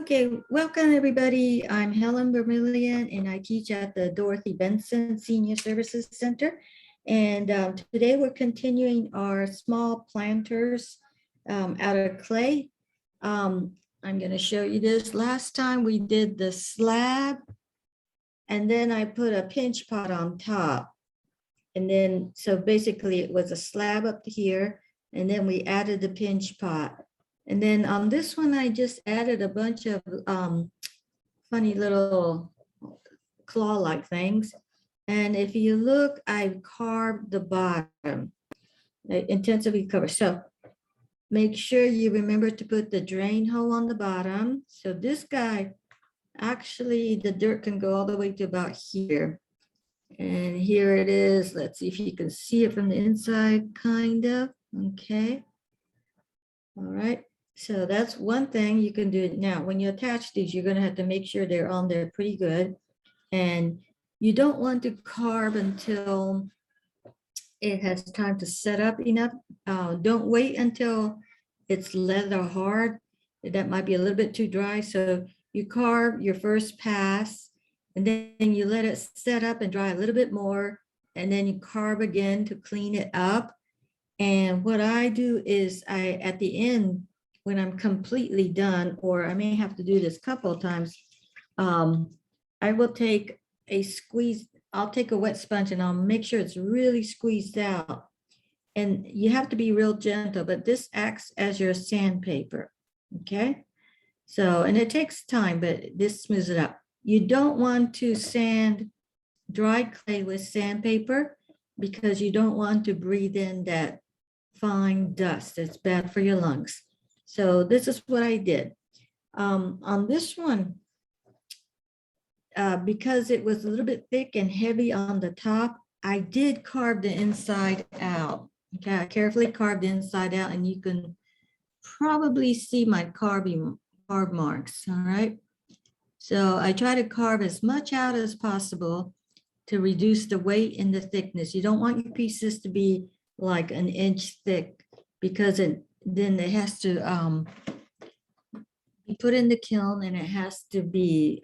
Okay, welcome everybody. I'm Helen Vermillion and I teach at the Dorothy Benson Senior Services Center. And today we're continuing our small planters out of clay. I'm going to show you this. Last time we did the slab and then I put a pinch pot on top. And then, so basically it was a slab up here and then we added the pinch pot. And then on this one, I just added a bunch of funny little claw-like things. And if you look, I've carved the bottom, intensively covered. So make sure you remember to put the drain hole on the bottom. So this guy, actually the dirt can go all the way to about here. And here it is. Let's see if you can see it from the inside, kind of. Okay. All right. So that's one thing you can do. Now, when you attach these, you're going to have to make sure they're on there pretty good. And you don't want to carve until it has time to set up enough. Don't wait until it's leather hard. That might be a little bit too dry. So you carve your first pass and then you let it set up and dry a little bit more. And then you carve again to clean it up. And what I do is at the end, when I'm completely done, or I may have to do this a couple of times, I will take a squeeze, I'll take a wet sponge and I'll make sure it's really squeezed out. And you have to be real gentle, but this acts as your sandpaper, okay? So, and it takes time, but this smooths it out. You don't want to sand dry clay with sandpaper because you don't want to breathe in that fine dust. It's bad for your lungs. So this is what I did. On this one, because it was a little bit thick and heavy on the top, I did carve the inside out. Okay, I carefully carved the inside out and you can probably see my carve marks, all right? So I try to carve as much out as possible to reduce the weight and the thickness. You don't want your pieces to be like an inch thick because then it has to be put in the kiln and it has to be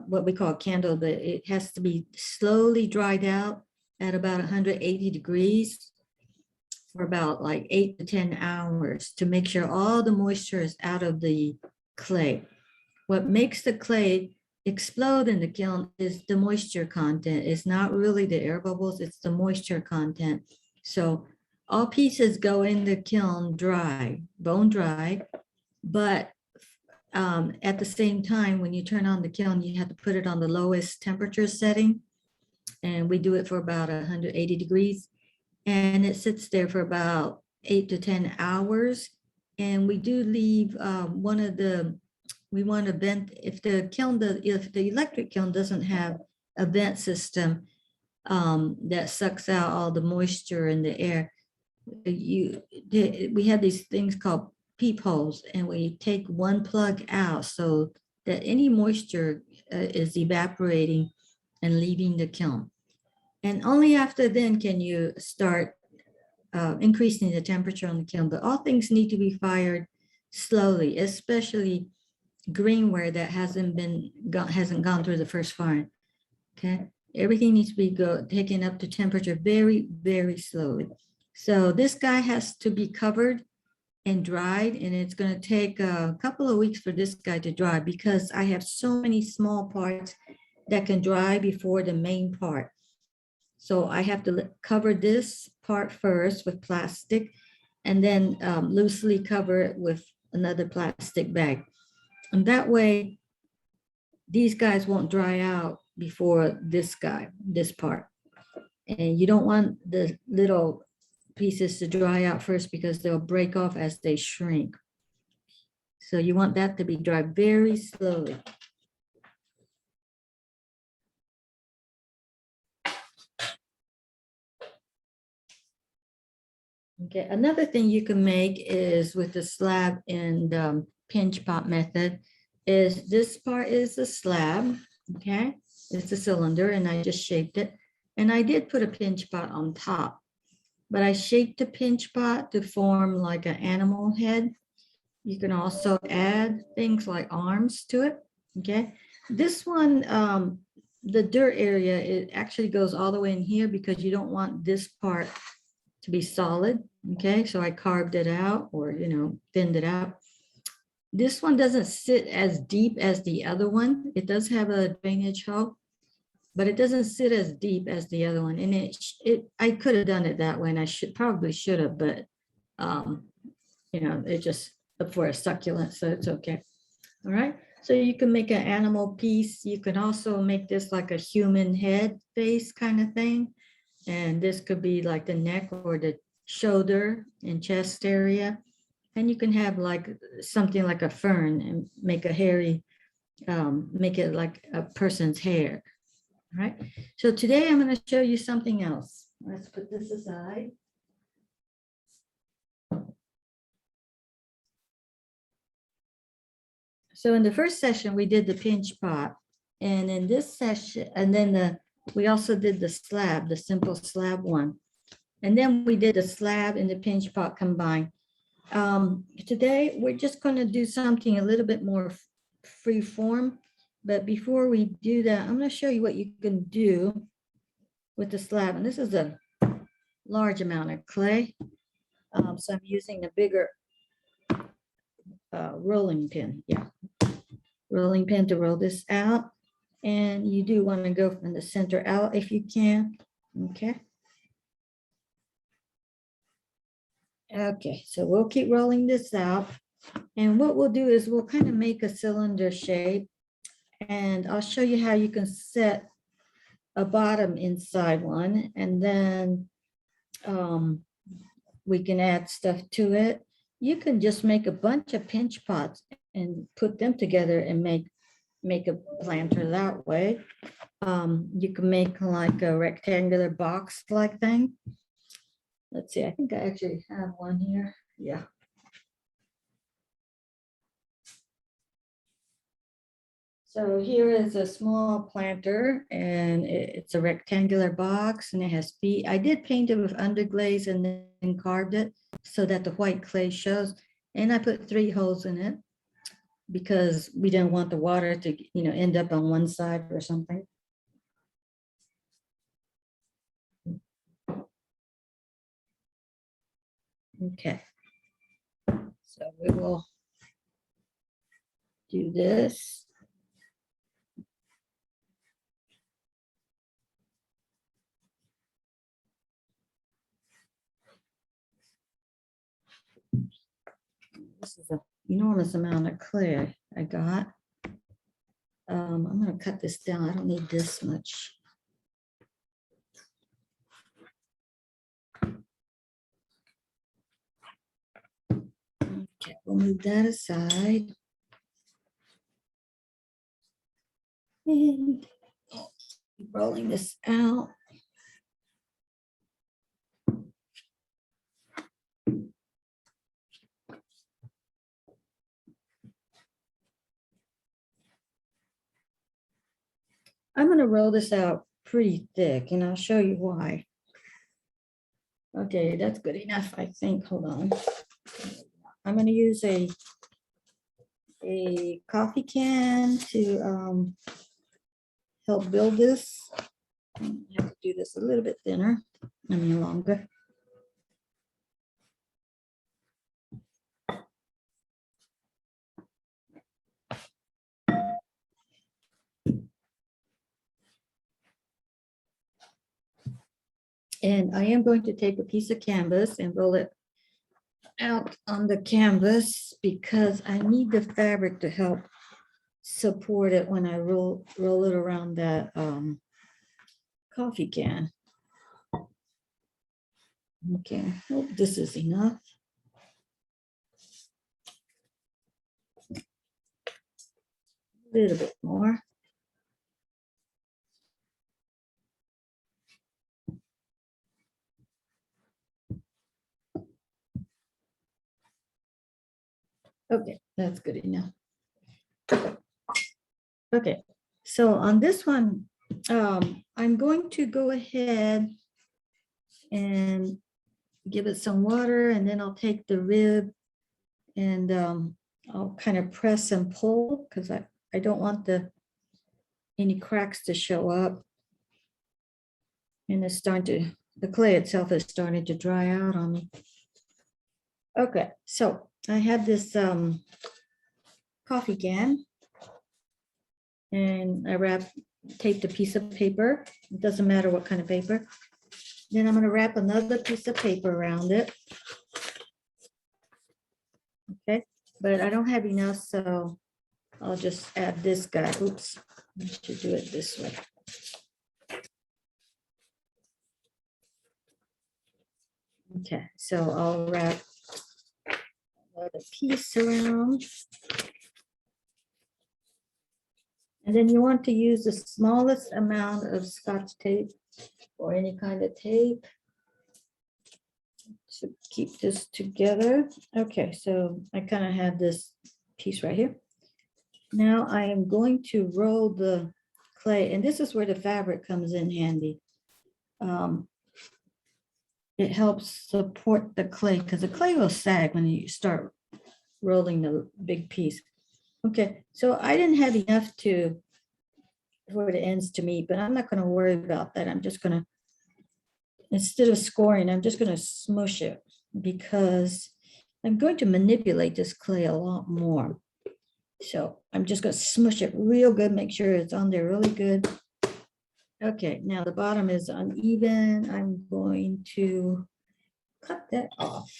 what we call candle, but it has to be slowly dried out at about 180 degrees for about like 8 to 10 hours to make sure all the moisture is out of the clay. What makes the clay explode in the kiln is the moisture content. It's not really the air bubbles, it's the moisture content. So all pieces go in the kiln dry, bone dry, but at the same time, when you turn on the kiln, you have to put it on the lowest temperature setting. And we do it for about 180 degrees. And it sits there for about 8 to 10 hours. And we do leave we want to vent, if the electric kiln doesn't have a vent system that sucks out all the moisture in the air, we have these things called peepholes, and we take one plug out so that any moisture is evaporating and leaving the kiln. And only after then can you start increasing the temperature on the kiln. But all things need to be fired slowly, especially greenware that hasn't gone through the first firing. Okay, everything needs to be taken up to temperature very, very slowly. So this guy has to be covered and dried, and it's going to take a couple of weeks for this guy to dry because I have so many small parts that can dry before the main part. So I have to cover this part first with plastic and then loosely cover it with another plastic bag. And that way, these guys won't dry out before this part. And you don't want the little pieces to dry out first because they'll break off as they shrink. So you want that to be dry very slowly. Okay, another thing you can make is with the slab and pinch pot method is this part is the slab, okay? It's a cylinder and I just shaped it. And I did put a pinch pot on top, but I shaped the pinch pot to form like an animal head. You can also add things like arms to it. Okay. This one, the dirt area, it actually goes all the way in here because you don't want this part to be solid. Okay. So I carved it out, or, thinned it out. This one doesn't sit as deep as the other one. It does have a drainage hole, but it doesn't sit as deep as the other one. And I could have done it that way, and I probably should have, but it just for a succulent, so it's okay. All right. So you can make an animal piece. You can also make this like a human head face kind of thing. And this could be like the neck or the shoulder and chest area. And you can have like something like a fern and make a hairy, make it like a person's hair. All right. So today I'm going to show you something else. Let's put this aside. So in the first session, we did the pinch pot. And in this session, and then we also did the slab, the simple slab one. And then we did the slab and the pinch pot combined. Today, we're just going to do something a little bit more free form. But before we do that, I'm going to show you what you can do with the slab. And this is a large amount of clay. So I'm using a bigger rolling pin. Yeah, rolling pin to roll this out. And you do want to go from the center out if you can. Okay. Okay, so we'll keep rolling this out. And what we'll do is we'll kind of make a cylinder shape. And I'll show you how you can set a bottom inside one. And then we can add stuff to it. You can just make a bunch of pinch pots and put them together and make a planter that way. You can make like a rectangular box like thing. Let's see, I think I actually have one here. Yeah. So here is a small planter, and it's a rectangular box, and it has feet. I did paint it with underglaze and then carved it so that the white clay shows. And I put 3 holes in it because we didn't want the water to, end up on one side or something. Okay. So we will do this. This is an enormous amount of clay I got. I'm going to cut this down. I don't need this much. Okay, we'll move that aside. And keep rolling this out. I'm going to roll this out pretty thick, and I'll show you why. Okay, that's good enough, I think. Hold on. I'm going to use a coffee can to help build this. I have to do this a little bit thinner, longer. And I am going to take a piece of canvas and roll it out on the canvas because I need the fabric to help support it when I roll it around that coffee can. Okay, I hope this is enough. A little bit more. Okay, that's good enough. Okay, so on this one, I'm going to go ahead and give it some water, and then I'll take the rib and I'll kind of press and pull because I don't want any cracks to show up. And it's starting to, the clay itself is starting to dry out on me. Okay, so I have this coffee can, and I taped a piece of paper. It doesn't matter what kind of paper. Then I'm going to wrap another piece of paper around it. Okay, but I don't have enough, so I'll just add this guy. Oops, I should do it this way. Okay, so I'll wrap another piece around. And then you want to use the smallest amount of Scotch tape or any kind of tape to keep this together. Okay, so I kind of have this piece right here. Now I am going to roll the clay, and this is where the fabric comes in handy. It helps support the clay because the clay will sag when you start rolling the big piece. Okay, so I didn't have enough for the ends to meet, but I'm not going to worry about that. I'm just going to, instead of scoring, I'm just going to smush it because I'm going to manipulate this clay a lot more. So I'm just going to smush it real good, make sure it's on there really good. Okay, now the bottom is uneven. I'm going to cut that off.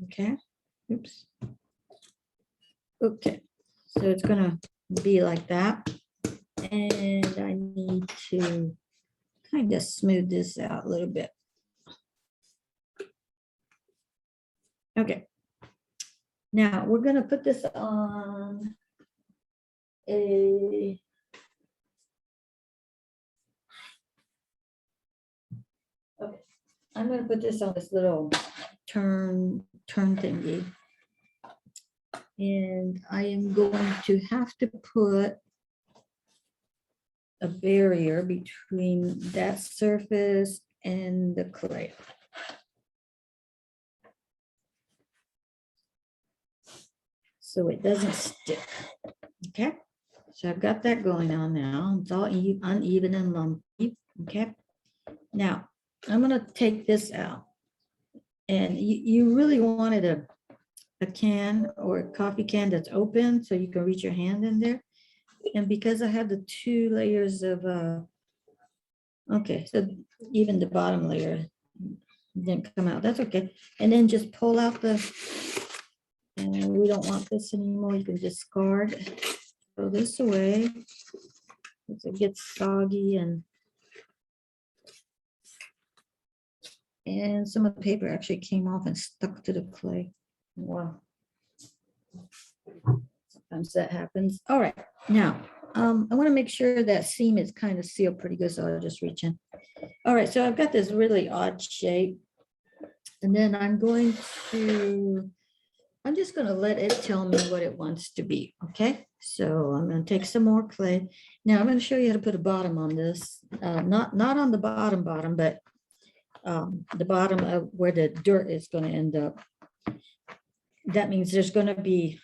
Okay, oops. Okay, so it's gonna be like that. And I need to kind of smooth this out a little bit. Okay, now we're gonna put this on a okay. I'm gonna put this on this little turn thingy. And I am going to have to put a barrier between that surface and the clay. So it doesn't stick. Okay, so I've got that going on now. It's all uneven and lumpy. Okay, now I'm going to take this out. And you really wanted a can or a coffee can that's open so you can reach your hand in there. And because I have the 2 layers of, okay, so even the bottom layer didn't come out. That's okay. And then just pull out and we don't want this anymore. You can discard. Throw this away. It gets soggy and some of the paper actually came off and stuck to the clay. Wow. Sometimes that happens. All right, now I want to make sure that seam is kind of sealed pretty good, so I'll just reach in. All right, so I've got this really odd shape, and then I'm just going to let it tell me what it wants to be. Okay, so I'm going to take some more clay. Now I'm going to show you how to put a bottom on this. Not on the bottom, but the bottom of where the dirt is going to end up. That means there's going to be,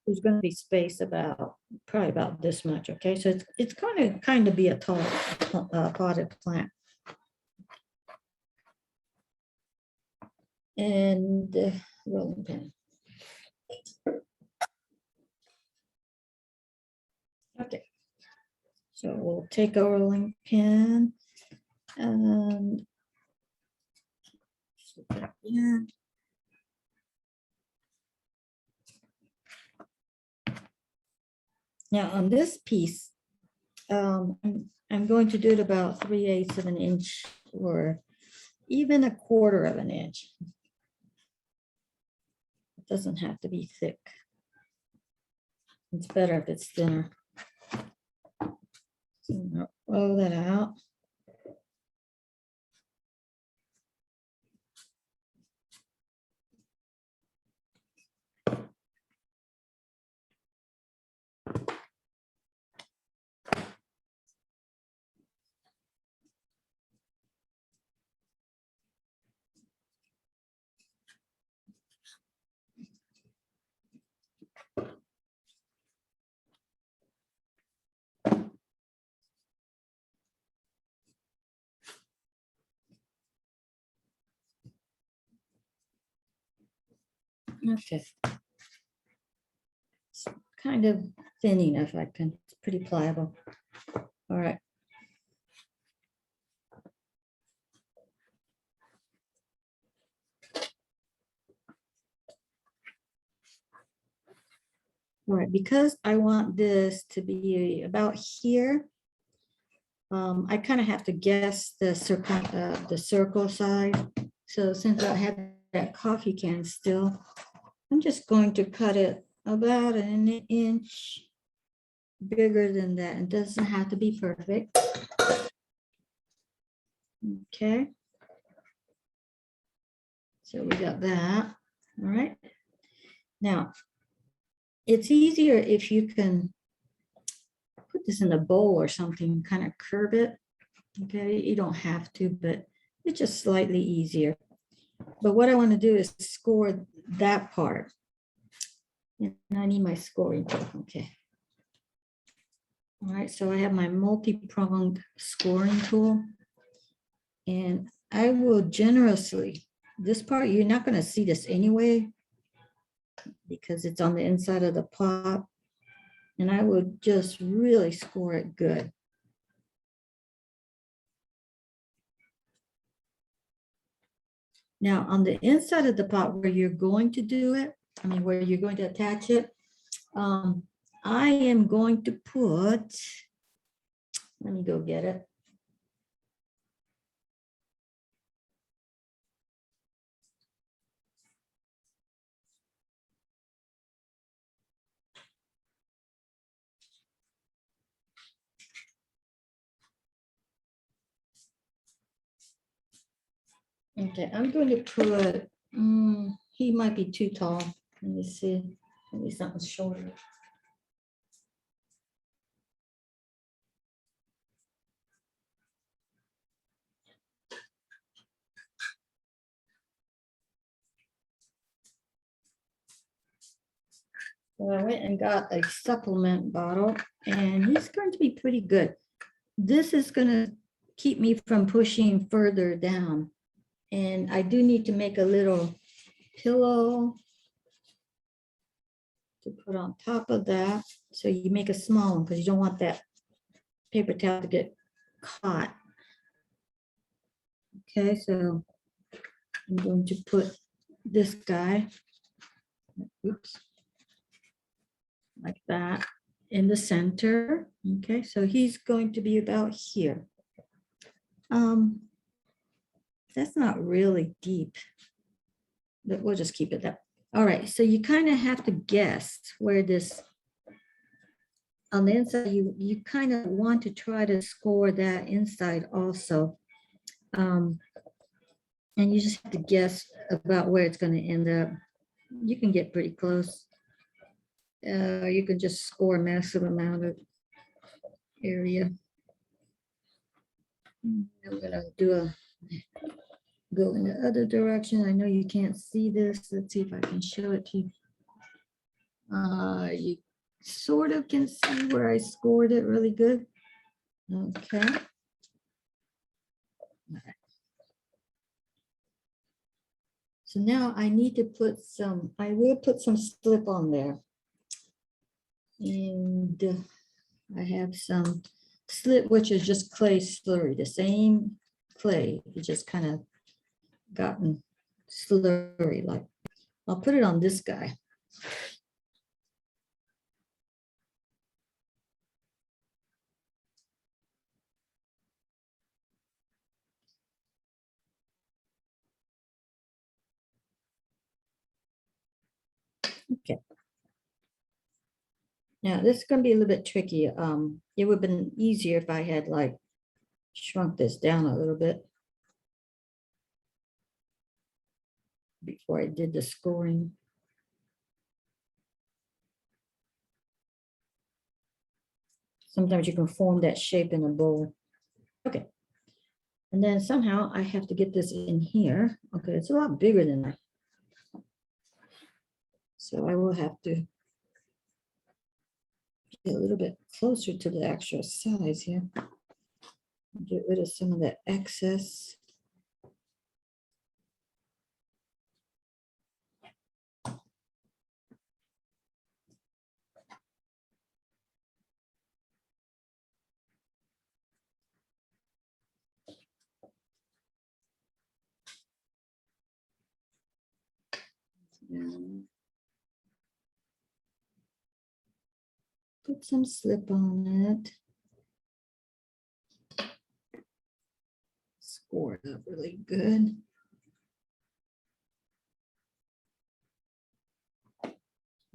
there's going to be space probably about this much. Okay, so it's going to kind of be a tall potted plant. And the rolling pin. Okay, so we'll take a rolling pin and now on this piece, I'm going to do it about 3/8 of an inch or even 1/4 of an inch. It doesn't have to be thick. It's better if it's thinner. So roll that out. Okay. It's kind of thinning if I can. It's pretty pliable. All right. All right, because I want this to be about here, I kind of have to guess the circle size. So since I have that coffee can still, I'm just going to cut it about an inch bigger than that. It doesn't have to be perfect. Okay. So we got that. All right. Now, it's easier if you can put this in a bowl or something, kind of curve it. Okay, you don't have to, but it's just slightly easier. But what I want to do is score that part. And I need my scoring tool. Okay. All right, so I have my multi-pronged scoring tool. And I will generously, this part, you're not going to see this anyway, because it's on the inside of the pot. And I would just really score it good. Now, on the inside of the pot where you're going to do it, where you're going to attach it, I am going to put, let me go get it. Okay, I'm going to put, he might be too tall. Let me see, maybe something shorter. So I went and got a supplement bottle, and he's going to be pretty good. This is going to keep me from pushing further down. And I do need to make a little pillow to put on top of that. So you make a small one because you don't want that paper towel to get caught. Okay, so I'm going to put this guy, oops, like that in the center. Okay, so he's going to be about here. That's not really deep, but we'll just keep it that. All right, so you kind of have to guess where this, on the inside, you kind of want to try to score that inside also. And you just have to guess about where it's going to end up. You can get pretty close. You can just score a massive amount of area. I'm gonna go in the other direction. I know you can't see this. Let's see if I can show it to you. You sort of can see where I scored it really good. Okay. All right. So now I need to put some, I will put some slip on there. And I have some slip, which is just clay slurry, the same clay. It just kind of gotten slurry like. I'll put it on this guy. Okay. Now this is going to be a little bit tricky. It would have been easier if I had like shrunk this down a little bit before I did the scoring. Sometimes you can form that shape in a bowl. Okay. And then somehow I have to get this in here. Okay, it's a lot bigger than that. So I will have to get a little bit closer to the actual size here. Get rid of some of that excess. And put some slip on it. Score it up really good.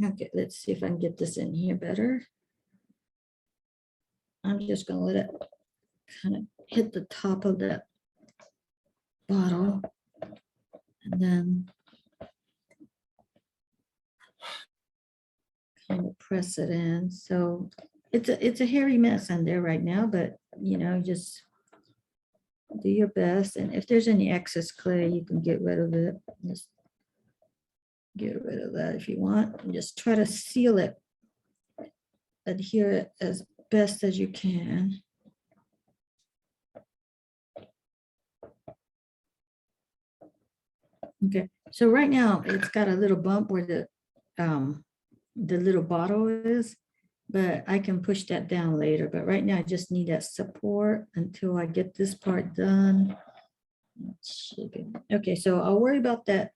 Okay, let's see if I can get this in here better. I'm just gonna let it kind of hit the top of that bottle and then kind of press it in. So it's a hairy mess on there right now, but you know, just do your best. And if there's any excess clay, you can get rid of it. Just get rid of that if you want. And just try to seal it, adhere it as best as you can. Okay, so right now it's got a little bump where the little bottle is, but I can push that down later. But right now I just need that support until I get this part done. Okay, so I'll worry about that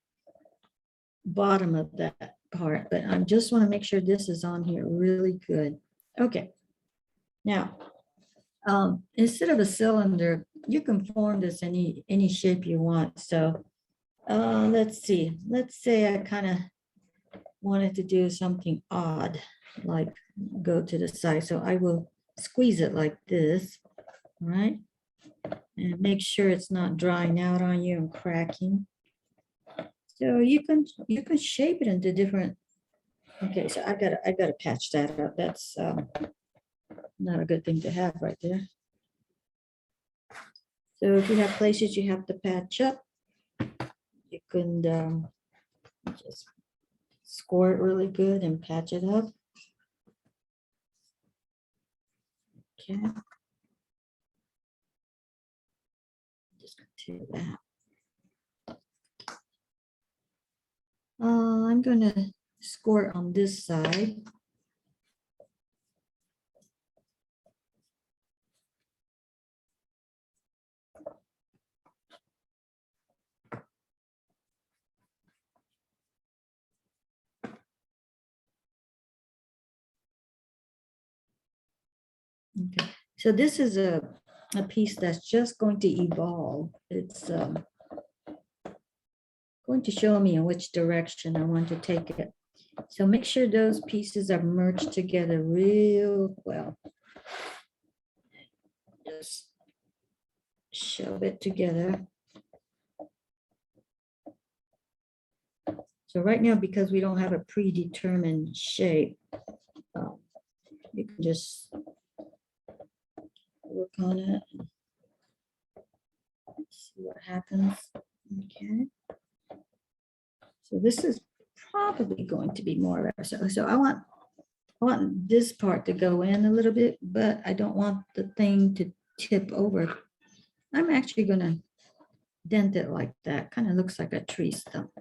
bottom of that part, but I just want to make sure this is on here really good. Okay, now instead of a cylinder, you can form this any shape you want. So let's see. Let's say I kind of wanted to do something odd, like go to the side. So I will squeeze it like this, right? And make sure it's not drying out on you and cracking. So you can shape it into different. Okay, so I gotta patch that up. That's not a good thing to have right there. So if you have places you have to patch up, you can just score it really good and patch it up. Okay. Just gonna do that. I'm gonna score it on this side. Okay, so this is a piece that's just going to evolve. It's going to show me in which direction I want to take it. So make sure those pieces are merged together real well. Just shove it together. So right now, because we don't have a predetermined shape, you can just work on it. See what happens. Okay. So this is probably going to be more. So I want this part to go in a little bit, but I don't want the thing to tip over. I'm actually gonna dent it like that. Kind of looks like a tree stump.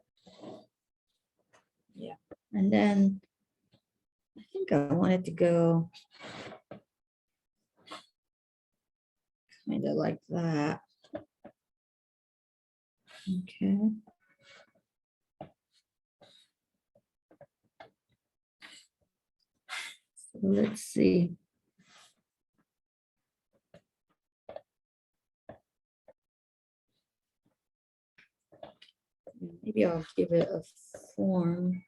Yeah. And then I think I want it to go kind of like that. Okay. So let's see. Maybe I'll give it a form.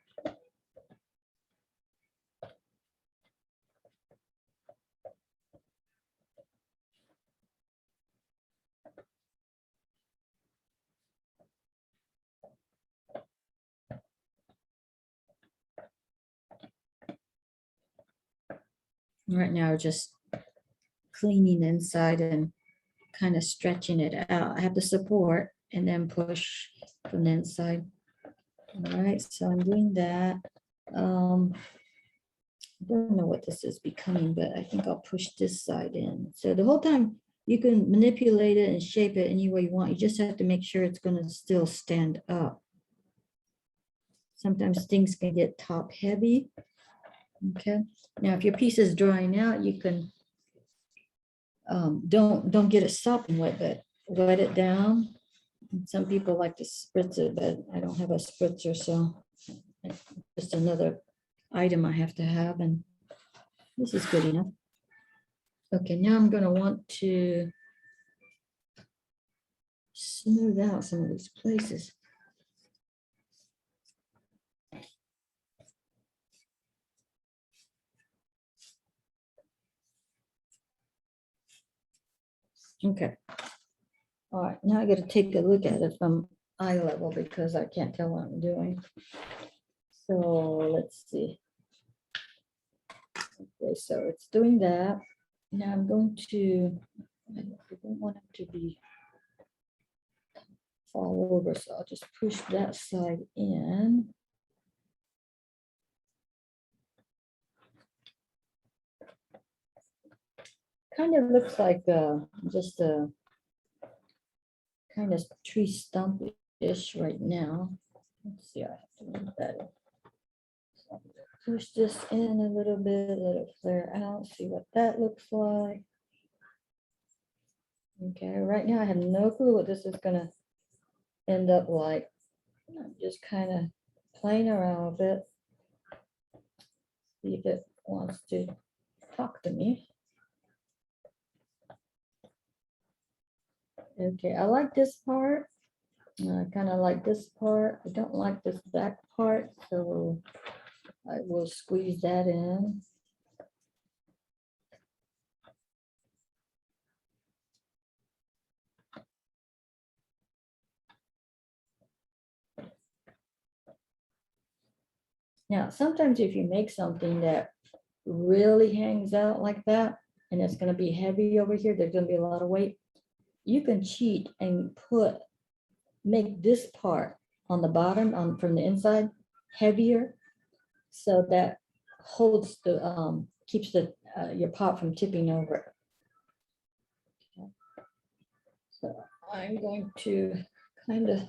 Right now, just cleaning inside and kind of stretching it out. I have the support and then push from the inside. All right, so I'm doing that. I don't know what this is becoming, but I think I'll push this side in. So the whole time you can manipulate it and shape it any way you want. You just have to make sure it's going to still stand up. Sometimes things can get top heavy. Okay. Now, if your piece is drying out, you can don't get it sopping wet, but wet it down. Some people like to spritz it, but I don't have a spritzer, so Just another item I have to have, and this is good enough. Okay, now I'm gonna want to smooth out some of these places. Okay. All right, now I got to take a look at it from eye level because I can't tell what I'm doing. So let's see. Okay, so it's doing that. Now I'm going to, I don't want it to be fall over, so I'll just push that side in. Kind of looks like just a kind of tree stump-ish right now. Let's see, I have to move that in. So push this in a little bit, let it flare out, see what that looks like. Okay, right now I have no clue what this is gonna end up like. I'm just kind of playing around with it. See if it wants to talk to me. Okay, I like this part. I kind of like this part. I don't like this back part, so I will squeeze that in. Now, sometimes if you make something that really hangs out like that, and it's going to be heavy over here, there's going to be a lot of weight, you can cheat and make this part on the bottom from the inside heavier, so that holds the keeps the your pot from tipping over. Okay. So I'm going to kind of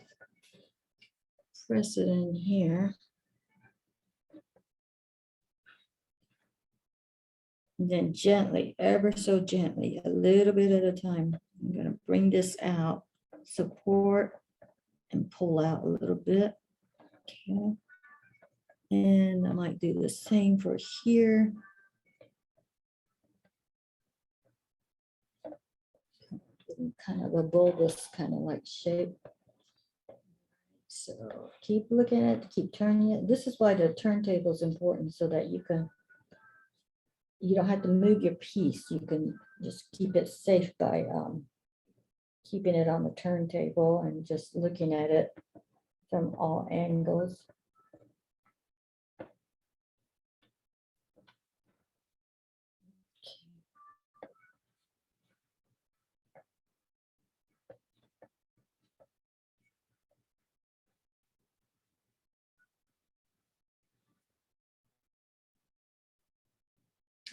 press it in here. And then gently, ever so gently, a little bit at a time, I'm going to bring this out, support, and pull out a little bit. Okay. And I might do the same for here. Kind of a bulbous kind of like shape. So keep looking at it, keep turning it. This is why the turntable is important, so that you don't have to move your piece. You can just keep it safe by keeping it on the turntable and just looking at it from all angles.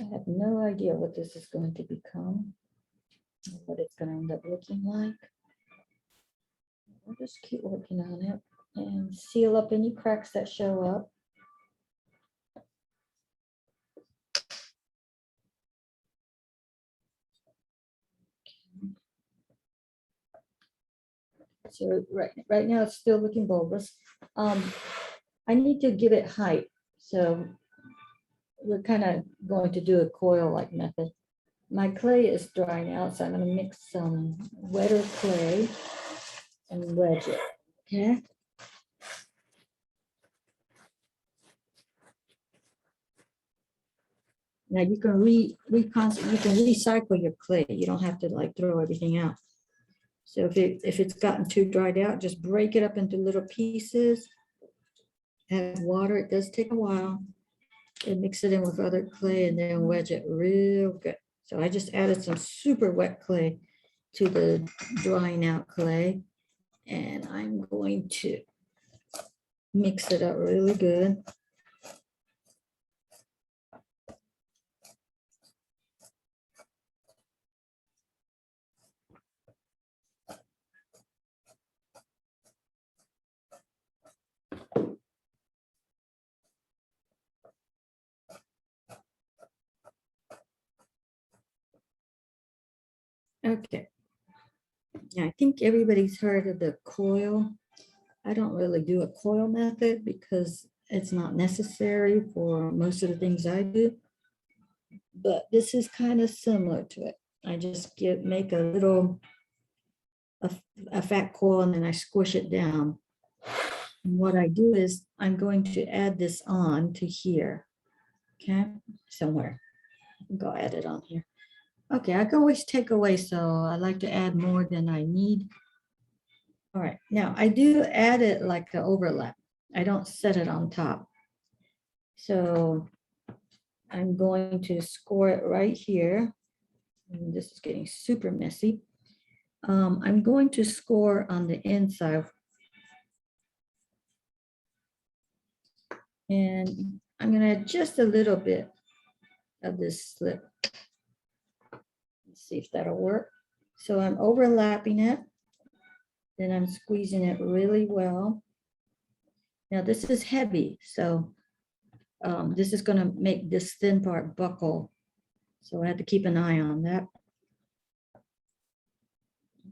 I have no idea what this is going to become, what it's going to end up looking like. We'll just keep working on it and seal up any cracks that show up. So right now it's still looking bulbous. I need to give it height. So we're kind of going to do a coil-like method. My clay is drying out, so I'm going to mix some wetter clay and wedge it. Okay. Now you can recycle your clay. You don't have to like throw everything out. So if it's gotten too dried out, just break it up into little pieces. Add water. It does take a while. And mix it in with other clay and then wedge it real good. So I just added some super wet clay to the drying out clay, and I'm going to mix it up really good. Okay. Yeah, I think everybody's heard of the coil I don't really do a coil method because it's not necessary for most of the things I do. But this is kind of similar to it. I just make a little, a fat coil, and then I squish it down. And what I do is I'm going to add this on to here. Okay, somewhere. I think I'll add it on here. Okay, I can always take away, so I like to add more than I need. All right, now I do add it like an overlap. I don't set it on top. So I'm going to score it right here. And this is getting super messy. I'm going to score on the inside. And I'm going to add just a little bit of this slip. Let's see if that'll work. So I'm overlapping it. Then I'm squeezing it really well. Now this is heavy, so this is going to make this thin part buckle. So I have to keep an eye on that.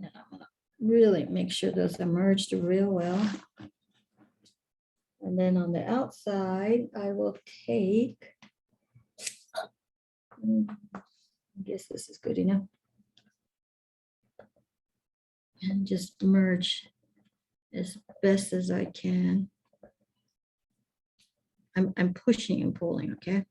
And I'm going to really make sure those are merged real well. And then on the outside, I will take, I guess this is good enough. And just merge as best as I can. I'm pushing and pulling, okay?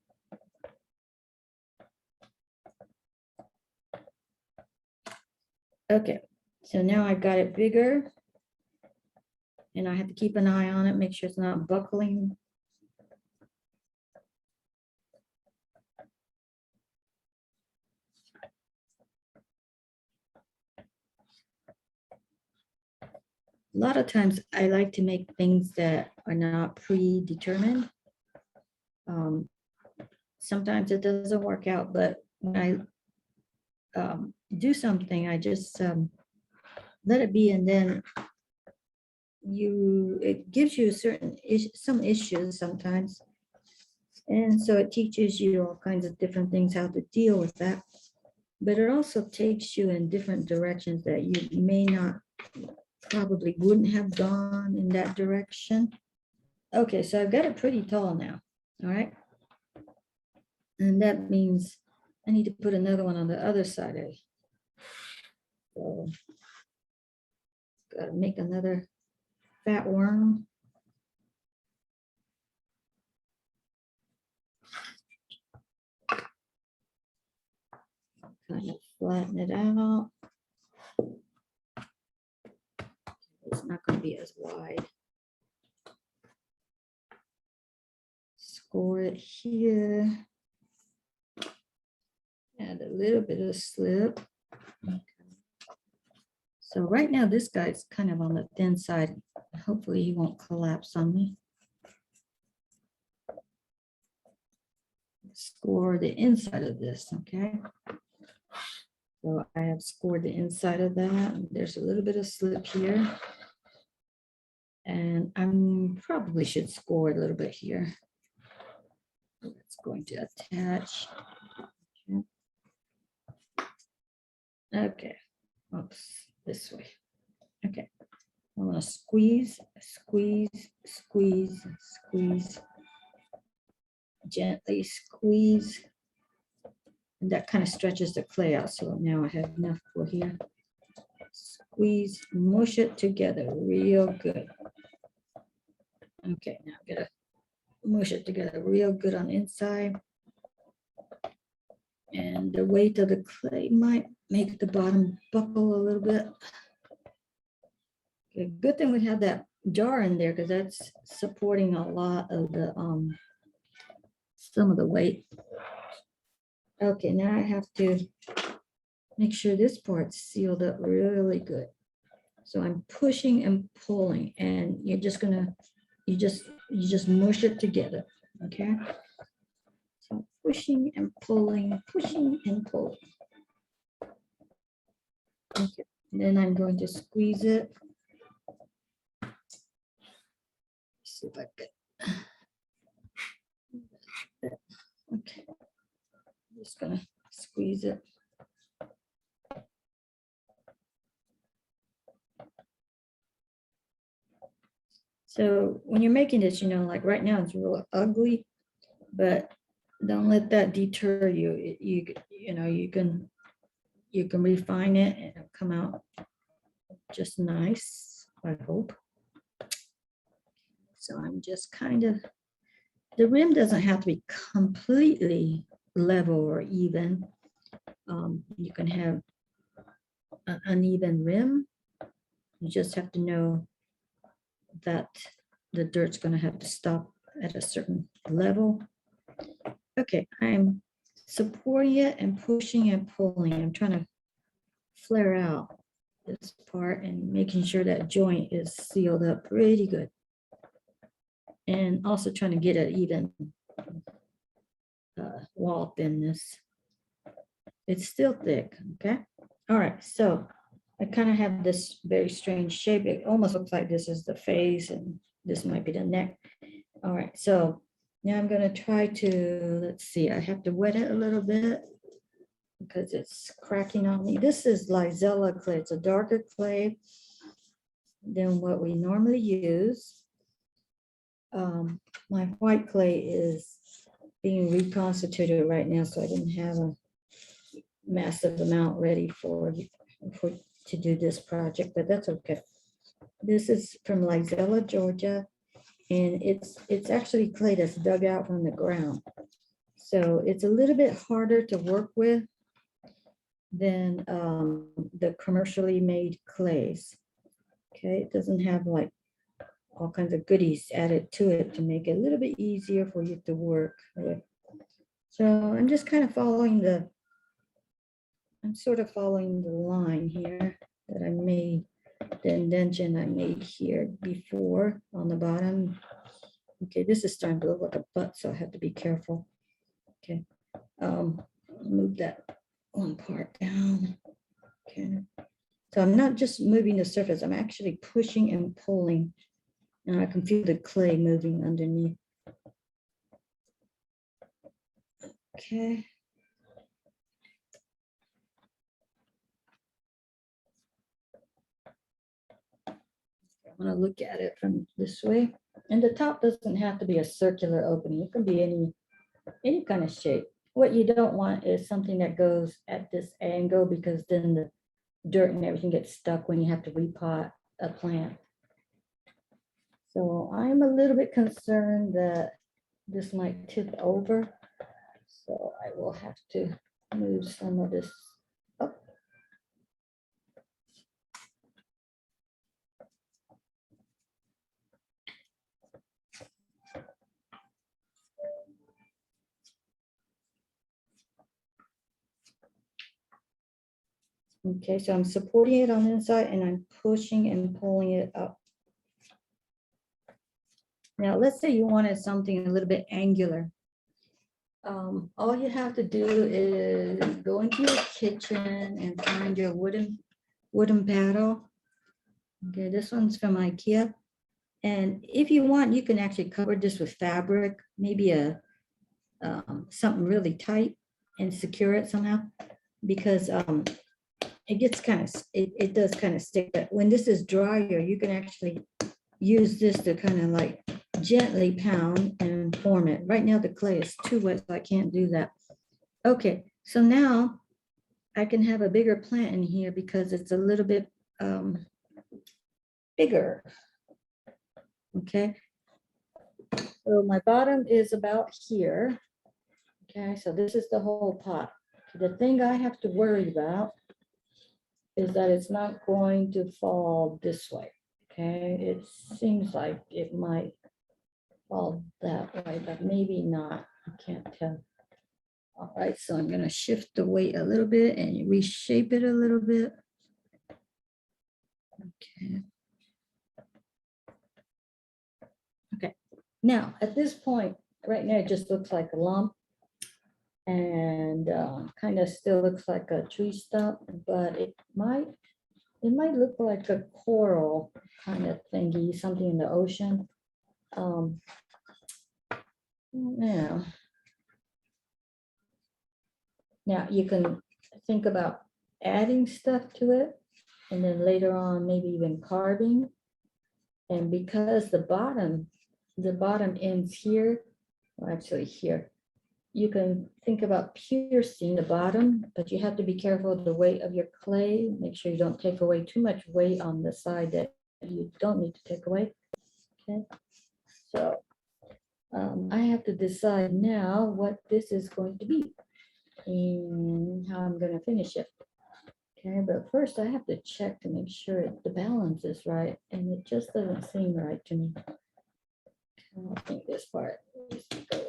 Okay, so now I've got it bigger. And I have to keep an eye on it, make sure it's not buckling. A lot of times I like to make things that are not predetermined. Sometimes it doesn't work out, but when I do something, I just let it be, and then it gives you some issues sometimes. And so it teaches you all kinds of different things, how to deal with that. But it also takes you in different directions that you may not, probably wouldn't have gone in that direction. Okay, so I've got it pretty tall now, all right? And that means I need to put another one on the other side of it. So, gotta make another fat worm. Kind of flatten it out. It's not going to be as wide. Score it here. Add a little bit of slip. Okay. So right now this guy's kind of on the thin side. Hopefully he won't collapse on me. Score the inside of this, okay? So I have scored the inside of that. There's a little bit of slip here. And I probably should score a little bit here. It's going to attach. Okay. Oops, this way. Okay. I'm going to squeeze, squeeze, squeeze, squeeze. Gently squeeze. And that kind of stretches the clay out. So now I have enough for here. Squeeze, mush it together real good. Okay, now I'm gonna mush it together real good on the inside. And the weight of the clay might make the bottom buckle a little bit. Okay, good thing we have that jar in there because that's supporting a lot of the some of the weight. Okay, now I have to make sure this part's sealed up really good. So I'm pushing and pulling, and you're just gonna, you just mush it together, okay? So pushing and pulling, pushing and pulling. Okay, and then I'm going to squeeze it. See if I can. Okay, I'm just gonna squeeze it. So when you're making this, like right now it's real ugly, but don't let that deter you. You can refine it and it'll come out just nice, I hope. So I'm just kind of, the rim doesn't have to be completely level or even. You can have an uneven rim. You just have to know that the dirt's going to have to stop at a certain level. Okay, I'm supporting it and pushing and pulling. I'm trying to flare out this part and making sure that joint is sealed up pretty good. And also trying to get an even wall thinness. It's still thick, okay? All right, so I kind of have this very strange shape. It almost looks like this is the face and this might be the neck. All right, so now I'm gonna try to, let's see, I have to wet it a little bit because it's cracking on me. This is Lizella clay. It's a darker clay than what we normally use. My white clay is being reconstituted right now, so I didn't have a massive amount ready for to do this project, but that's okay. This is from Lizella, Georgia, and it's actually clay that's dug out from the ground. So it's a little bit harder to work with than the commercially made clays. Okay, it doesn't have like all kinds of goodies added to it to make it a little bit easier for you to work with. So I'm just kind of following I'm sort of following the line here that I made, the indentation I made here before on the bottom. Okay, this is starting to look like a butt, so I have to be careful. Okay, move that one part down. Okay, so I'm not just moving the surface, I'm actually pushing and pulling, and I can feel the clay moving underneath. Okay. I want to look at it from this way. And the top doesn't have to be a circular opening. It can be any kind of shape. What you don't want is something that goes at this angle, because then the dirt and everything gets stuck when you have to repot a plant. So I'm a little bit concerned that this might tip over. So I will have to move some of this up. Okay, so I'm supporting it on the inside and I'm pushing and pulling it up. Now, let's say you wanted something a little bit angular. All you have to do is go into your kitchen and find your wooden paddle. Okay, this one's from IKEA. And if you want, you can actually cover this with fabric, maybe something really tight, and secure it somehow, because it gets it does kind of stick. But when this is drier, you can actually use this to kind of like gently pound and form it. Right now the clay is too wet, so I can't do that. Okay, so now I can have a bigger plant in here because it's a little bit bigger. Okay, so my bottom is about here. Okay, so this is the whole pot. The thing I have to worry about is that it's not going to fall this way. Okay, it seems like it might fall that way, but maybe not. I can't tell. All right, so I'm going to shift the weight a little bit and reshape it a little bit. Okay. Okay, now at this point, right now it just looks like a lump, and kind of still looks like a tree stump, but it might look like a coral kind of thingy, something in the ocean. Now you can think about adding stuff to it, and then later on maybe even carving. And because the bottom ends here, well, actually here, you can think about piercing the bottom, but you have to be careful of the weight of your clay. Make sure you don't take away too much weight on the side that you don't need to take away. Okay, so I have to decide now what this is going to be and how I'm going to finish it. Okay, but first I have to check to make sure the balance is right, and it just doesn't seem right to me. I think this part needs to go in.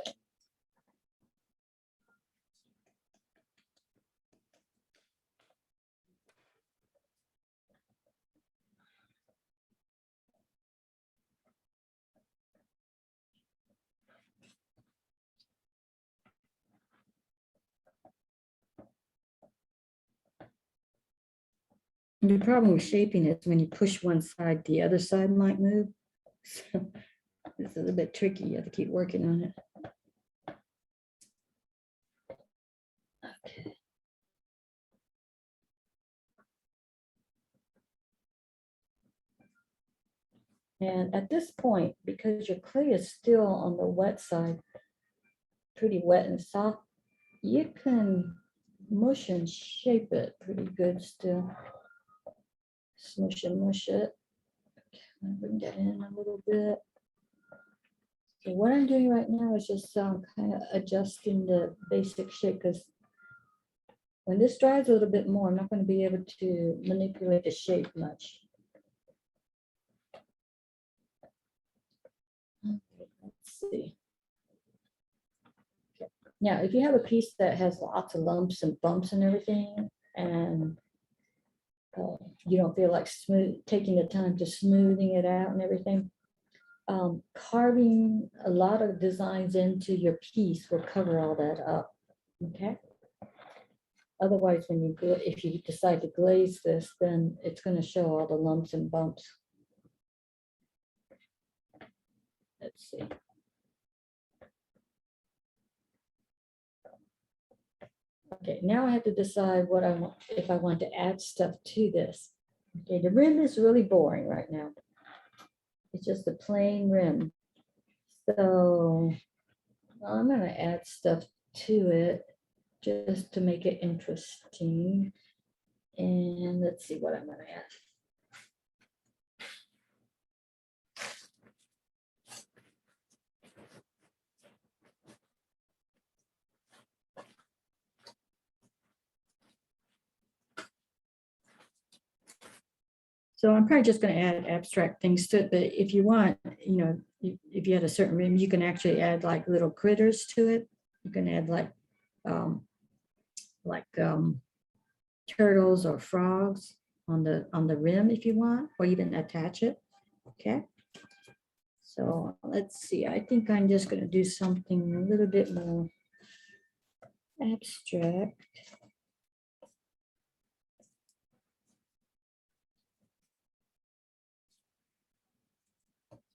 The problem with shaping is when you push one side, the other side might move. So it's a little bit tricky. You have to keep working on it. Okay. And at this point, because your clay is still on the wet side, pretty wet and soft, you can mush and shape it pretty good still. Smush and mush it. Okay, I'm gonna bring that in a little bit. So what I'm doing right now is just kind of adjusting the basic shape, because when this dries a little bit more, I'm not going to be able to manipulate the shape much. Okay, let's see. Okay. Now, if you have a piece that has lots of lumps and bumps and everything, and you don't feel like taking the time to smoothing it out and everything, carving a lot of designs into your piece will cover all that up. Okay. Otherwise, if you decide to glaze this, then it's going to show all the lumps and bumps. Let's see. Okay, now I have to decide what I want, if I want to add stuff to this. Okay, the rim is really boring right now. It's just a plain rim. So I'm going to add stuff to it just to make it interesting. And let's see what I'm going to add. So I'm probably just going to add abstract things to it, but if you want, if you had a certain rim, you can actually add like little critters to it. You can add like turtles or frogs on the rim if you want, or even attach it. Okay. So let's see. I think I'm just going to do something a little bit more abstract.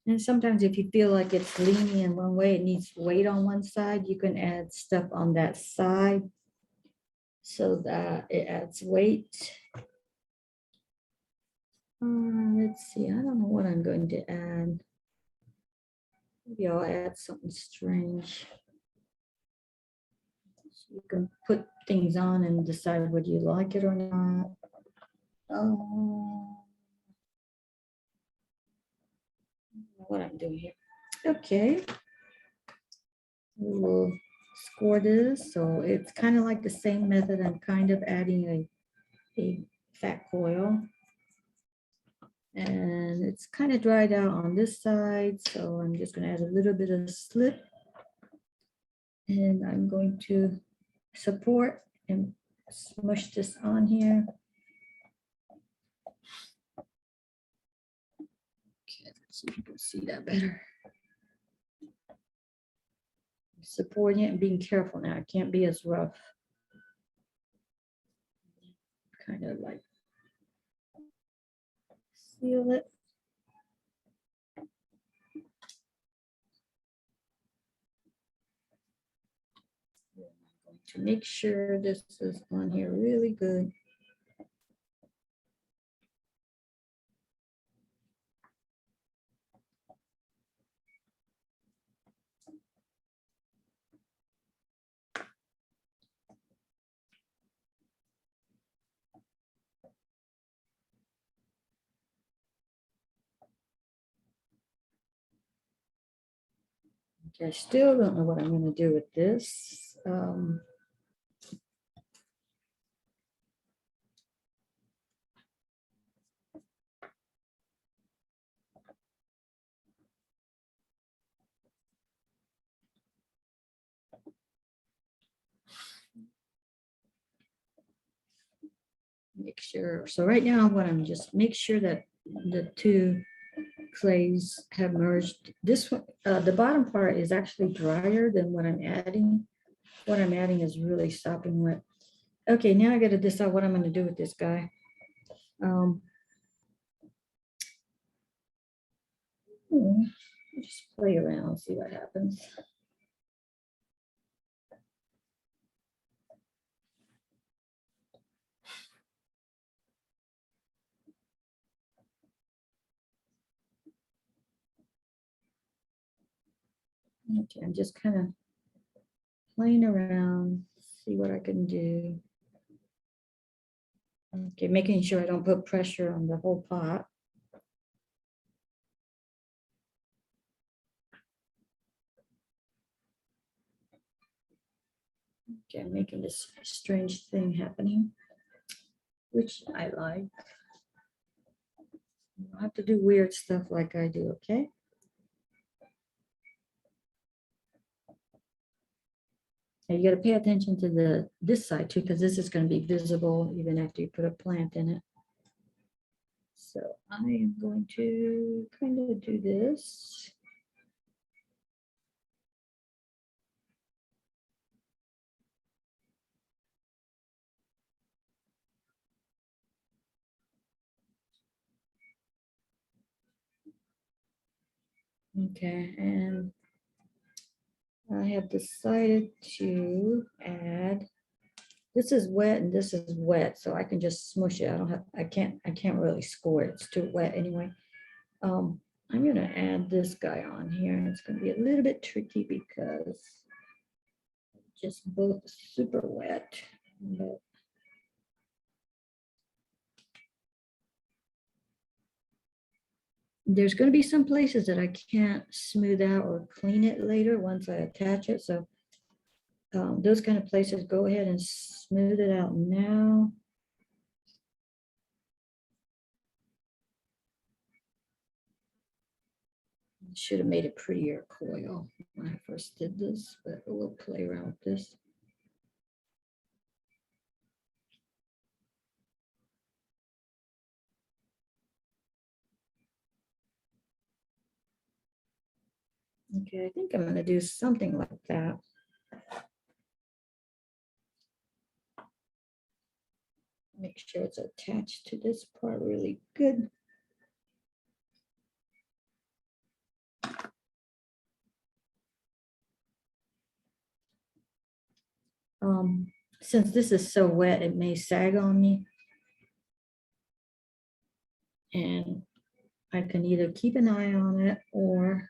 And sometimes if you feel like it's leaning in one way, it needs weight on one side, you can add stuff on that side so that it adds weight. Let's see, I don't know what I'm going to add. Maybe I'll add something strange. So you can put things on and decide whether you like it or not. What I'm doing here. Okay. We'll score this. So it's kind of like the same method. I'm kind of adding a fat coil. And it's kind of dried out on this side. So I'm just going to add a little bit of slip. And I'm going to support and smush this on here. Okay, let's see if you can see that better. Supporting it and being careful now. It can't be as rough. Kind of like seal it. I'm going to make sure this is on here really good. Okay, I still don't know what I'm gonna do with this. Make sure, so right now what I'm just make sure that the two clays have merged. This one, the bottom part is actually drier than what I'm adding. What I'm adding is really sopping wet. Okay, now I gotta decide what I'm gonna do with this guy. Just play around, see what happens. Okay, I'm just kind of playing around, see what I can do. Okay, making sure I don't put pressure on the whole pot. Okay, I'm making this strange thing happening, which I like. You don't have to do weird stuff like I do, okay? And you got to pay attention to this side too, because this is going to be visible even after you put a plant in it. So I am going to kind of do this. Okay, and I have decided to add, this is wet and this is wet, so I can just smush it. I can't really score it. It's too wet anyway. I'm gonna add this guy on here, and it's gonna be a little bit tricky because just both super wet. But there's going to be some places that I can't smooth out or clean it later once I attach it. So those kind of places, go ahead and smooth it out now. Should have made it prettier coil when I first did this, but we'll play around with this. Okay, I think I'm going to do something like that. Make sure it's attached to this part really good. Since this is so wet, it may sag on me. And I can either keep an eye on it, or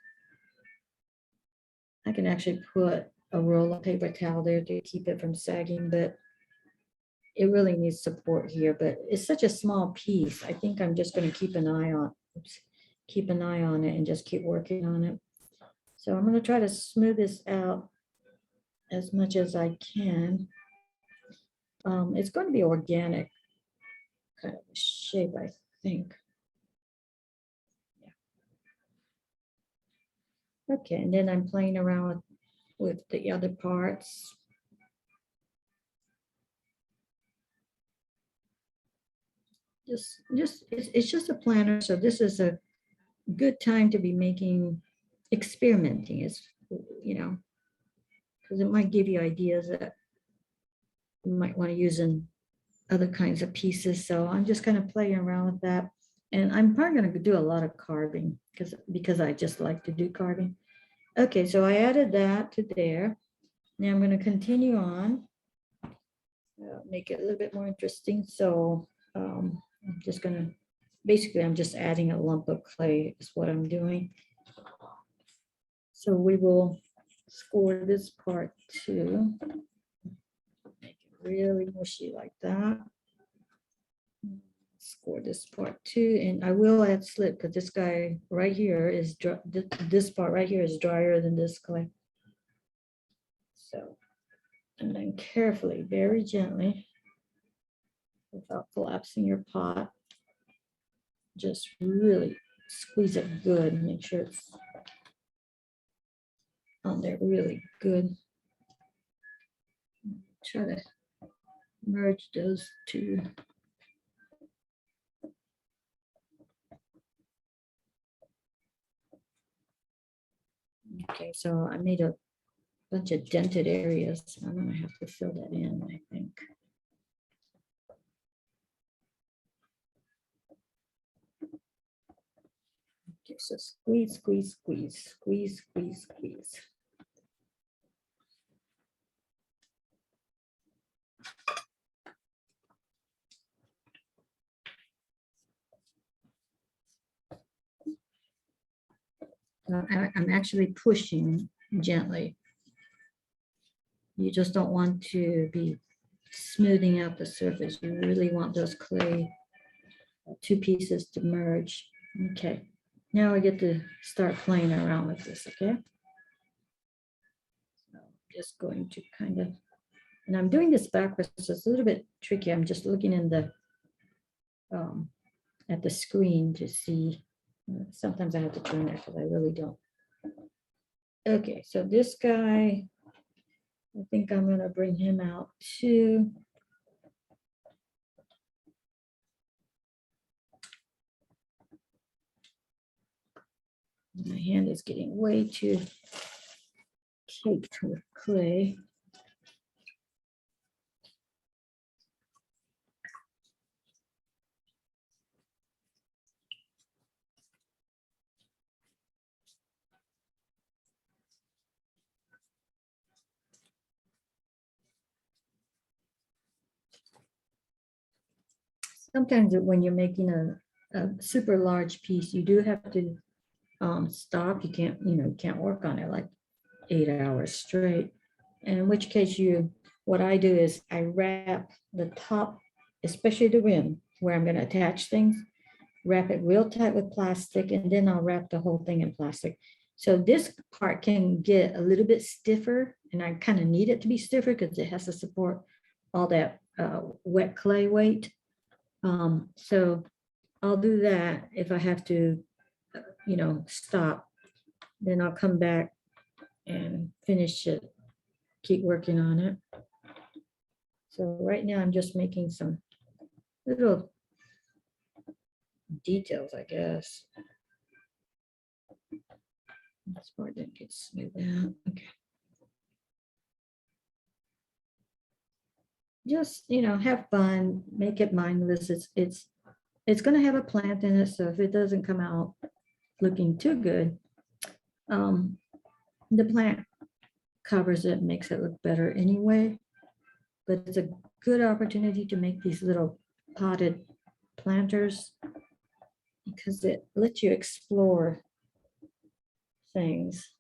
I can actually put a roll of paper towel there to keep it from sagging, but it really needs support here. But it's such a small piece. I think I'm just going to keep an eye on, keep an eye on it and just keep working on it. So I'm going to try to smooth this out as much as I can. It's going to be organic kind of shape, I think. Yeah. Okay, and then I'm playing around with the other parts. It's just a planner, so this is a good time to be experimenting, is, because it might give you ideas that you might want to use in other kinds of pieces. So I'm just kind of playing around with that. And I'm probably going to do a lot of carving because I just like to do carving. Okay, so I added that to there. Now I'm going to continue on, make it a little bit more interesting. So I'm just going to, basically, I'm just adding a lump of clay is what I'm doing. So we will score this part too. Make it really mushy like that. Score this part too, and I will add slip because this guy right here is this part right here is drier than this clay. So, and then carefully, very gently, without collapsing your pot, just really squeeze it good. Make sure it's on there really good. Try to merge those two. Okay, so I made a bunch of dented areas. I'm gonna have to fill that in, I think. Okay, so squeeze, squeeze, squeeze, squeeze, squeeze, squeeze. I'm actually pushing gently. You just don't want to be smoothing out the surface. You really want those clay two pieces to merge. Okay, now I get to start playing around with this, okay? So just going to kind of, and I'm doing this backwards, so it's a little bit tricky. I'm just looking in the, at the screen to see. Sometimes I have to turn that because I really don't. Okay, so this guy, I think I'm gonna bring him out too. My hand is getting way too caked with clay. Sometimes when you're making a super large piece, you do have to stop. You can't, you can't work on it like 8 hours straight. And in which case what I do is I wrap the top, especially the rim where I'm going to attach things, wrap it real tight with plastic, and then I'll wrap the whole thing in plastic. So this part can get a little bit stiffer, and I kind of need it to be stiffer because it has to support all that wet clay weight. So I'll do that if I have to, stop. Then I'll come back and finish it, keep working on it. So right now I'm just making some little details, I guess. This part didn't get smoothed out. Okay. Just, have fun, make it mindless. It's going to have a plant in it. So if it doesn't come out looking too good, the plant covers it, makes it look better anyway. But it's a good opportunity to make these little potted planters because it lets you explore things.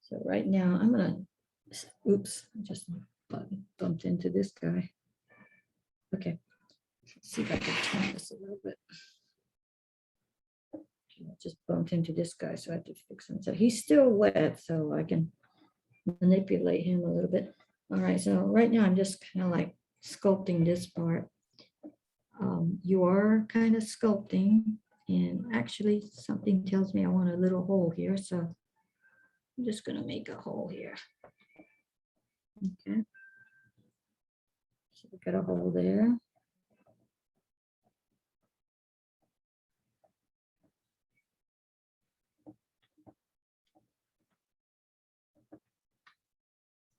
So right now I'm gonna, oops, I just bumped into this guy. Okay, let's see if I can turn this a little bit. I just bumped into this guy, so I have to fix him. So he's still wet, so I can manipulate him a little bit. All right, so right now I'm just kind of like sculpting this part. You are kind of sculpting, and actually something tells me I want a little hole here, so I'm just gonna make a hole here. Okay, so we got a hole there.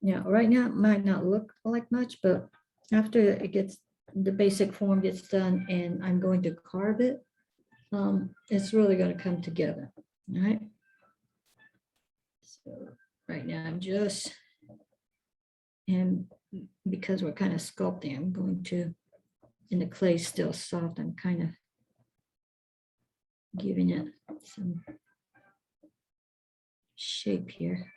Now, right now it might not look like much, but after it gets, the basic form gets done and I'm going to carve it, it's really going to come together. All right. So right now I'm just, and because we're kind of sculpting, I'm going to, and the clay's still soft, I'm kind of giving it some shape here.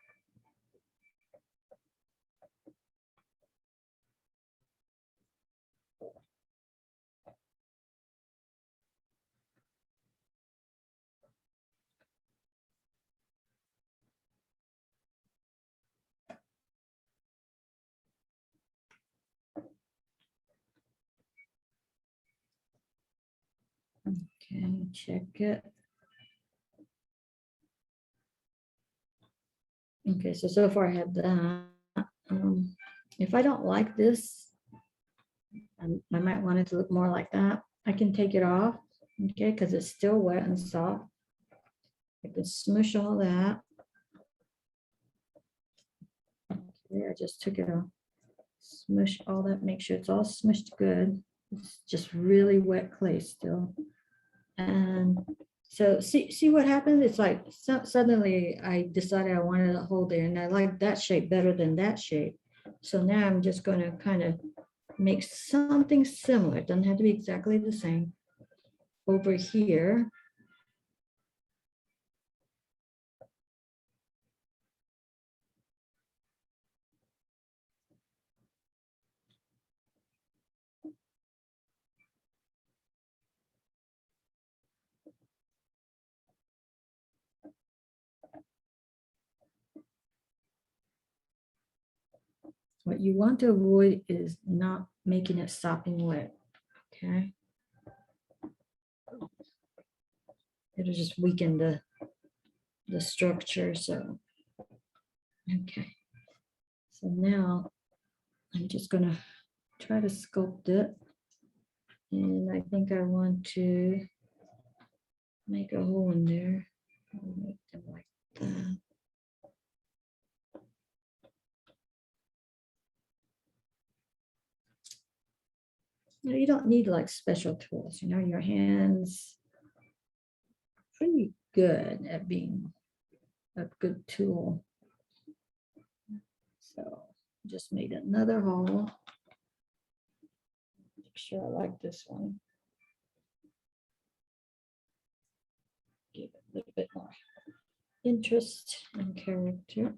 Okay, check it. Okay, so far I have that. If I don't like this, I might want it to look more like that. I can take it off, okay, because it's still wet and soft. I can smush all that. Okay, I just took it off. Smush all that, make sure it's all smushed good. It's just really wet clay still. And so see what happened? It's like suddenly I decided I wanted a hole there and I like that shape better than that shape. So now I'm just going to kind of make something similar. It doesn't have to be exactly the same over here. What you want to avoid is not making it sopping wet, okay? It'll just weaken the structure, so, okay. So now I'm just gonna try to sculpt it. And I think I want to make a hole in there. I'll make them like that. You don't need like special tools, your hands pretty good at being a good tool. So just made another hole. Make sure I like this one. Give it a little bit more interest and character.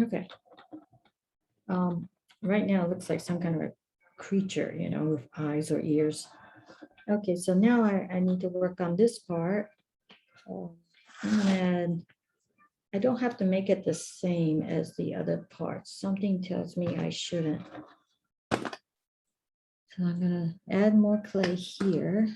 Okay. Right now it looks like some kind of a creature, with eyes or ears. Okay, so now I need to work on this part. And I don't have to make it the same as the other parts. Something tells me I shouldn't. So I'm gonna add more clay here.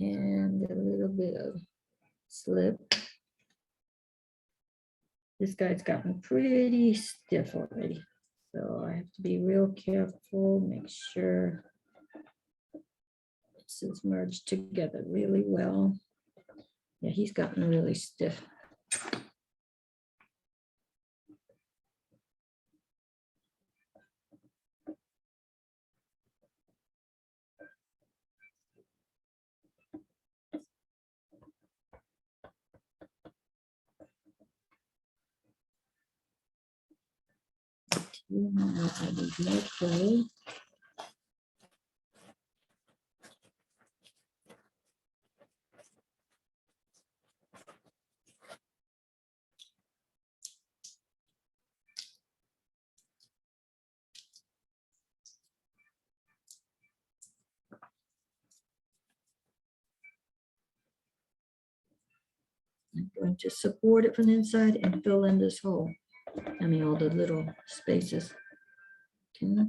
And a little bit of slip. This guy's gotten pretty stiff already. So I have to be real careful, make sure this is merged together really well. Yeah, he's gotten really stiff. I need more clay. I'm going to support it from the inside and fill in this hole. I mean, all the little spaces. Okay.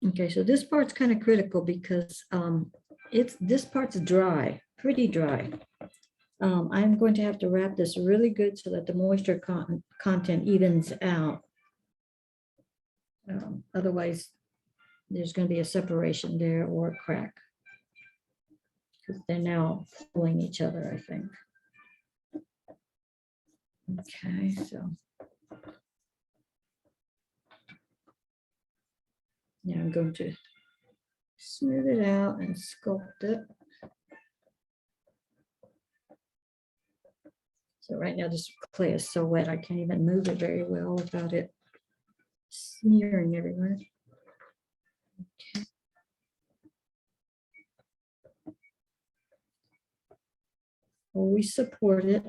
Okay, so this part's kind of critical because this part's dry, pretty dry. I'm going to have to wrap this really good so that the moisture content evens out. Otherwise, there's going to be a separation there or a crack because they're now pulling each other, I think. Okay, so now I'm going to smooth it out and sculpt it. So right now this clay is so wet, I can't even move it very well without it smearing everywhere. Okay. Always support it.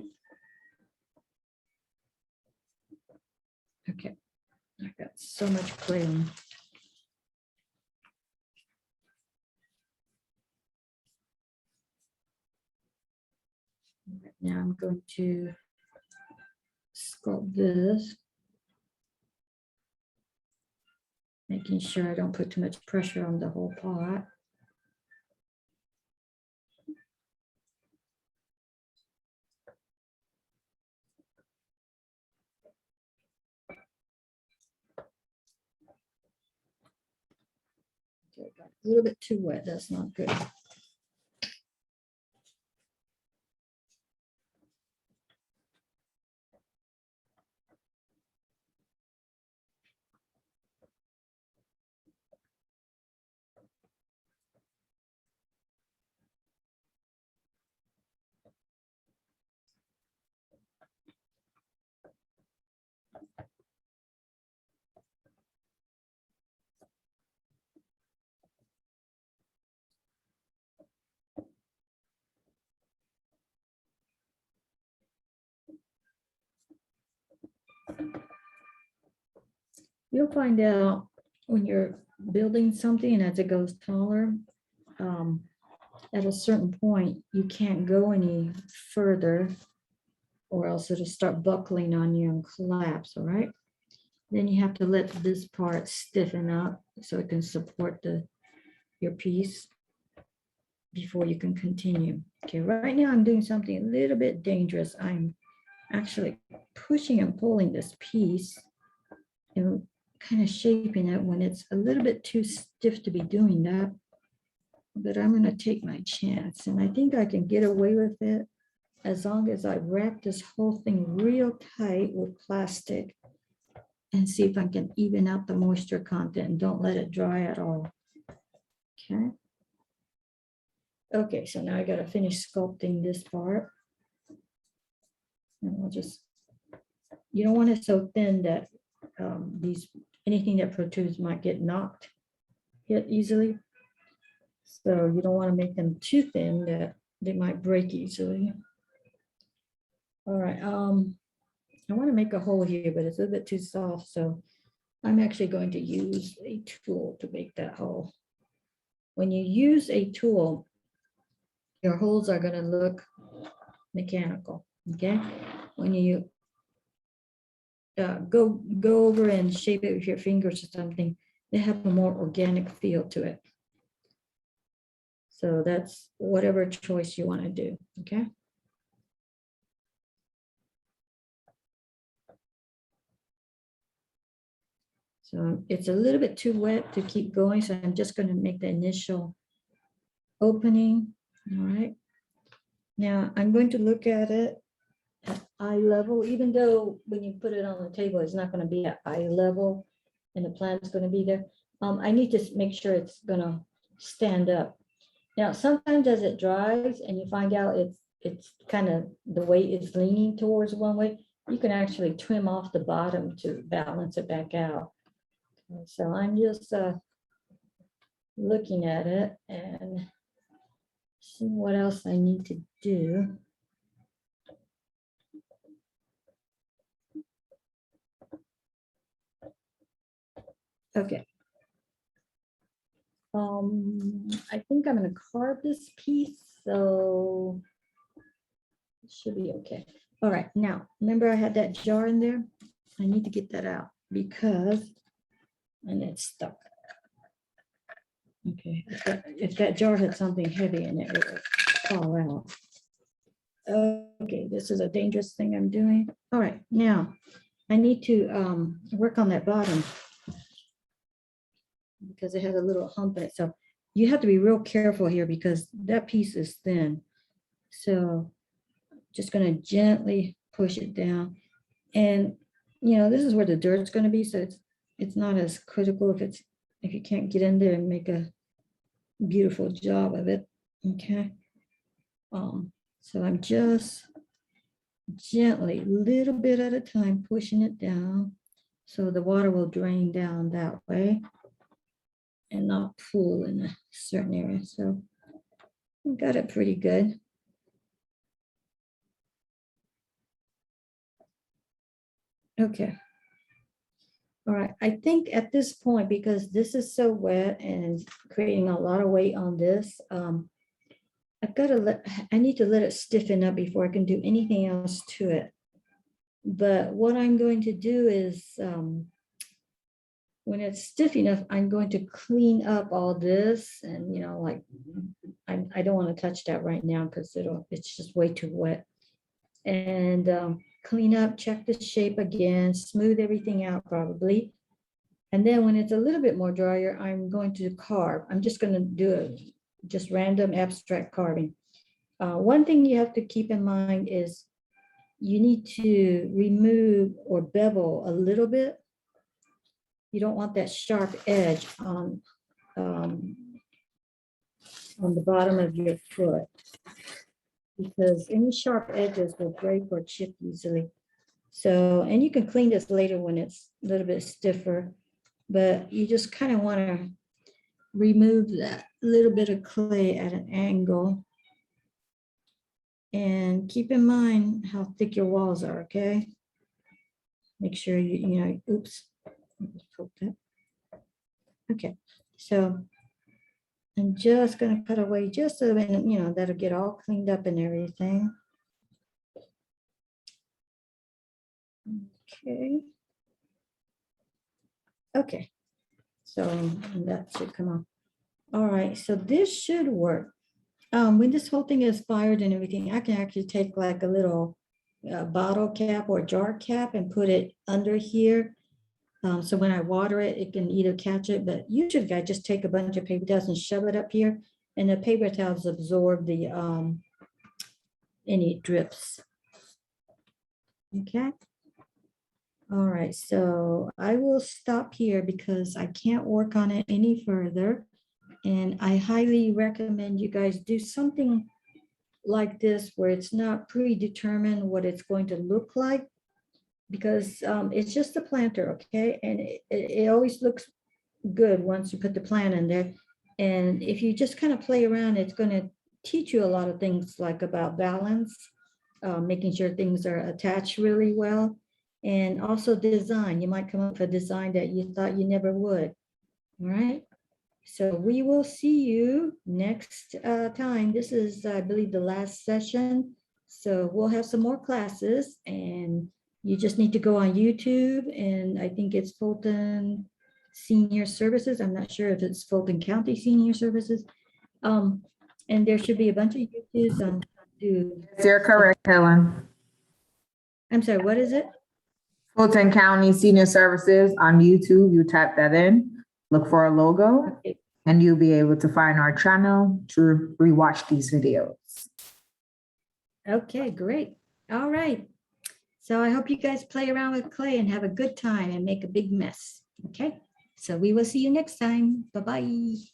Okay, I've got so much clay on. Right now I'm going to sculpt this, making sure I don't put too much pressure on the whole pot. Okay, got a little bit too wet, that's not good. You'll find out when you're building something and as it goes taller, at a certain point, you can't go any further or else it'll start buckling on you and collapse, all right? Then you have to let this part stiffen up so it can support your piece before you can continue. Okay, right now I'm doing something a little bit dangerous. I'm actually pushing and pulling this piece and kind of shaping it when it's a little bit too stiff to be doing that. But I'm going to take my chance, and I think I can get away with it as long as I wrap this whole thing real tight with plastic and see if I can even out the moisture content and don't let it dry at all. Okay. Okay, so now I got to finish sculpting this part. And I'll just, you don't want it so thin that anything that protrudes might get hit easily. So you don't want to make them too thin that they might break easily. All right, I want to make a hole here, but it's a little bit too soft. So I'm actually going to use a tool to make that hole. When you use a tool, your holes are going to look mechanical, okay? When you go over and shape it with your fingers or something, they have a more organic feel to it. So that's whatever choice you want to do, okay? So it's a little bit too wet to keep going, so I'm just going to make the initial opening, all right? Now I'm going to look at it at eye level, even though when you put it on the table, it's not going to be at eye level and the plant's going to be there. I need to make sure it's going to stand up. Now, sometimes as it dries and you find out it's kind of the weight is leaning towards one way, you can actually trim off the bottom to balance it back out. Okay, so I'm just looking at it and seeing what else I need to do. Okay. I think I'm going to carve this piece, so it should be okay. All right, now remember I had that jar in there. I need to get that out because and it's stuck. Okay, if that jar had something heavy in it, it would fall out. Okay, this is a dangerous thing I'm doing. All right, now I need to work on that bottom because it has a little hump in it. So you have to be real careful here because that piece is thin. So just going to gently push it down. And, you know, this is where the dirt's going to be. So it's not as critical if you can't get in there and make a beautiful job of it. Okay. So I'm just gently, little bit at a time, pushing it down so the water will drain down that way and not pool in a certain area. So we got it pretty good. Okay. All right. I think at this point, because this is so wet and creating a lot of weight on this, I need to let it stiffen up before I can do anything else to it. But what I'm going to do is, when it's stiff enough, I'm going to clean up all this and, like, I don't want to touch that right now because it's just way too wet. And clean up, check the shape again, smooth everything out probably. And then when it's a little bit more drier, I'm going to carve. I'm just going to do just random abstract carving. One thing you have to keep in mind is you need to remove or bevel a little bit. You don't want that sharp edge on the bottom of your foot, because any sharp edges will break or chip easily. So, and you can clean this later when it's a little bit stiffer, but you just kind of want to remove that little bit of clay at an angle. And keep in mind how thick your walls are, okay? Make sure oops. Okay, so I'm just going to cut away just so that, that'll get all cleaned up and everything. Okay. Okay, so that should come off. All right, so this should work. When this whole thing is fired and everything, I can actually take like a little bottle cap or jar cap and put it under here. So when I water it, it can either catch it, but usually I just take a bunch of paper towels and shove it up here, and the paper towels absorb the any drips. Okay. All right, so I will stop here because I can't work on it any further. And I highly recommend you guys do something like this where it's not predetermined what it's going to look like, because it's just a planter, okay? And it always looks good once you put the plant in there. And if you just kind of play around, it's going to teach you a lot of things, like about balance, making sure things are attached really well, and also design. You might come up with a design that you thought you never would. All right. So we will see you next time. This is, I believe, the last session. So we'll have some more classes, and you just need to go on YouTube, and I think it's Fulton Senior Services. I'm not sure if it's Fulton County Senior Services. And there should be a bunch of YouTubes on how to do. You're correct, Helen. I'm sorry, what is it? Fulton County Senior Services on YouTube. You type that in, look for a logo, Okay. and you'll be able to find our channel to rewatch these videos. Okay, great. All right. So I hope you guys play around with clay and have a good time and make a big mess. Okay. So we will see you next time. Bye-bye.